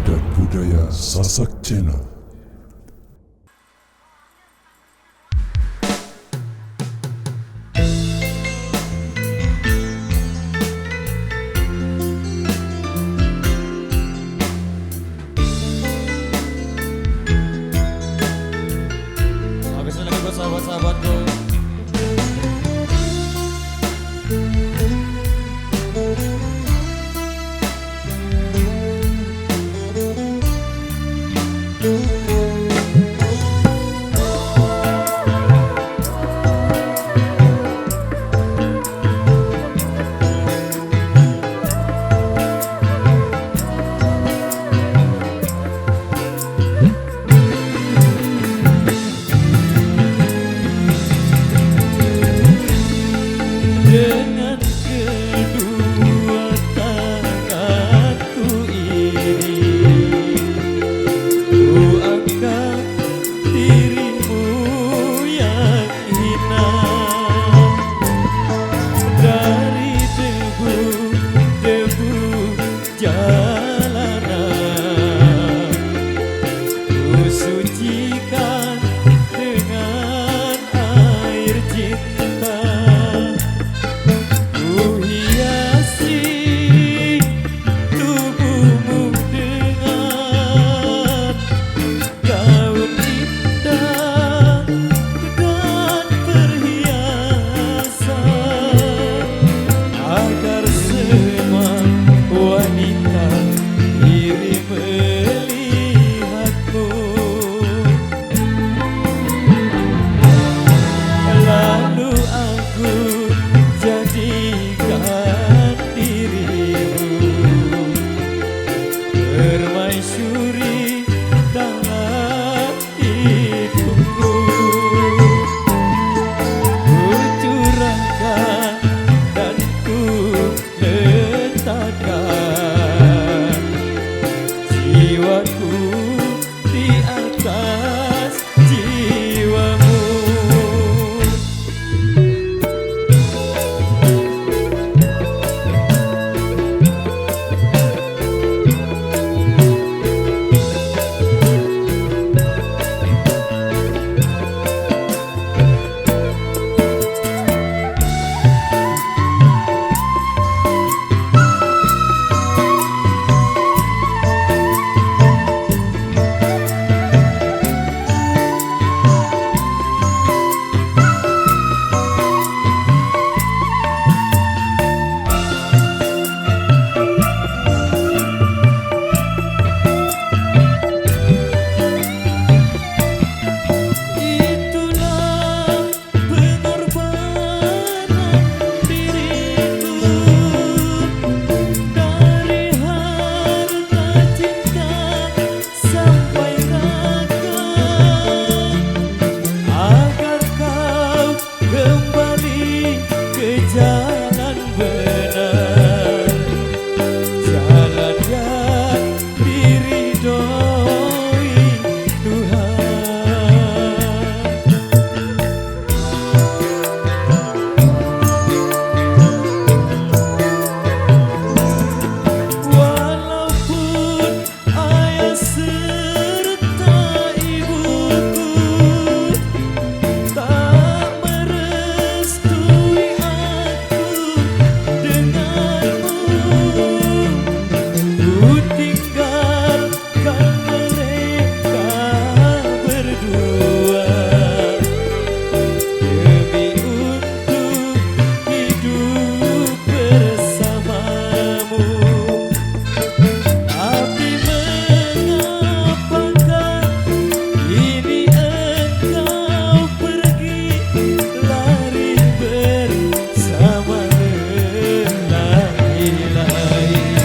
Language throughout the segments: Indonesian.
dan budaya Sasak Channel. Habis lagi buat sahabat-sahabatku. Dengan kedua tanganku ini ku angkat dirimu yang hina dari debu-debu jalanan. Ku sucikan dengan air cinta. Ku hiasi tubuhmu dengan gaun indah dan perhiasan, agar semua wanita iri melihatmu. Lalu aku jadikan dirimu permaisuri dalam hidupku. Ku curahkan dan ku letakkan jiwaku di atas jiwamu. Jalan benar, jalan yang diridhoi Tuhan. Walaupun ayah serta ibuku tak merestui denganmu, ku tinggalkan mereka berdua demi untuk hidup bersamamu. Tapi mengapakah ini engkau pergi lari bersama lelaki lain?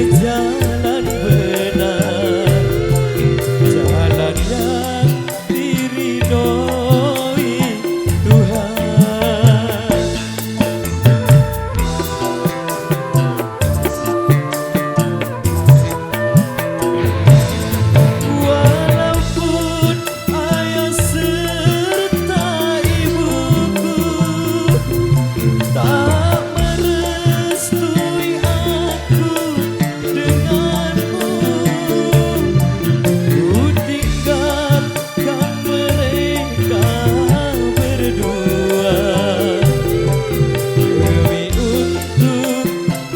jalan benar, jalan yang diridhoi Tuhan. Walaupun ayah serta ibuku tak merestui aku denganmu, ku tinggalkan mereka berdua demi untuk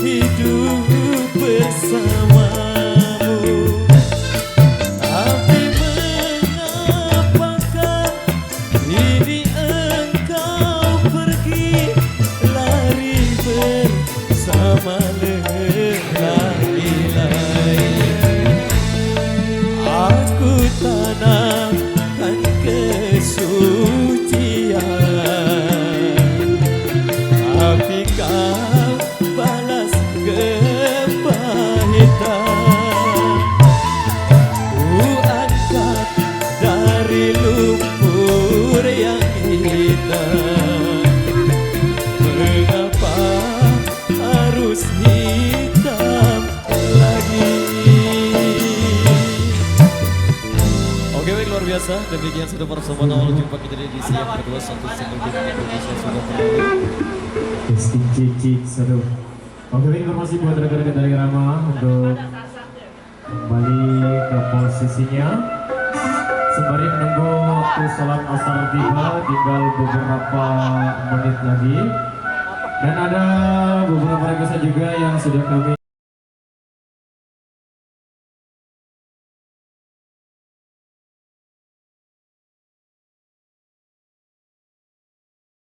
hidup bersamamu. Tapi mengapakah ini engkau pergi lari bersama lelaki lain? Aku tanamkan kesucian, tapi kau balas kepahitan. Ku angkat dari lumpur yang hitam, mengapa harus hitam lagi? Oke, baik, luar biasa. Demikian sudah pertemuan awal jumpa kita di edisi yang kedua Satu Single Band Indonesia sudah berlalu. Testing cicik seru. Oke, informasi buat rekan-rekan dari Rama untuk kembali ke posisinya sembari menunggu waktu sholat asar tiba, tinggal beberapa menit lagi, dan ada beberapa rekan juga yang sudah kami